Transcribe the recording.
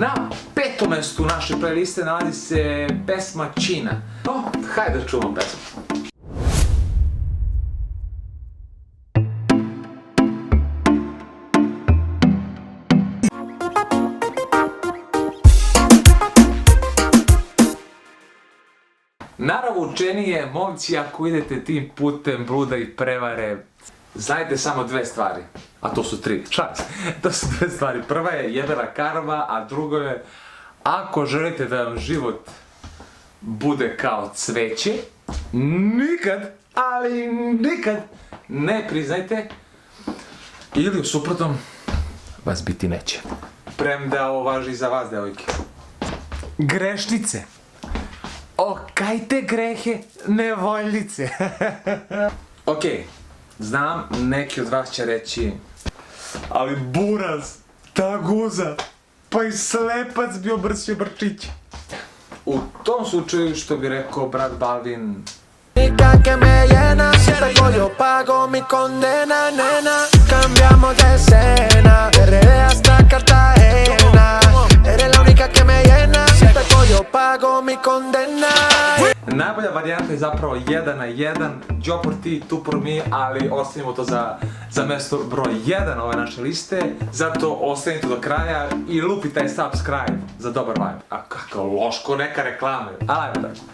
Na petom mestu naše playliste nalazi se pesma Čina. No, hajde da čuvamo pesmu. Naravoučenije, momci, ako idete tim putem bluda i prevare, znajte samo dve stvari, a to su tri, šalim se, to su dve stvari. Prva je jebena karma, a drugo je, ako želite da vam život bude kao cveće, nikad, ali nikad ne priznajte, ili u suprotnom vas biti neće. Premda ovo važi i za vas, devojke. Grešnice. Okajte grehe, nevoljnice. Okej, znam, neki od vas će reći, ali buraz, ta guza, pa i slepac bi obrsio brčić. U tom slučaju, što bi rekao brat Balvin, Que me llena, si pego yo pago mi condena, nena. Cambiamos de escena, de RD hasta Cartagena. Eres la única que me llena, si pego yo pago mi condena. najbolja varijanta je zapravo 1 na 1, Jopor ti, Tupor mi, ali ostavimo to za mesto broj 1 ove naše liste, zato ostanite do kraja i lupi taj subscribe za dobar vibe. A kako loško, neka reklame, ali ajmo tako.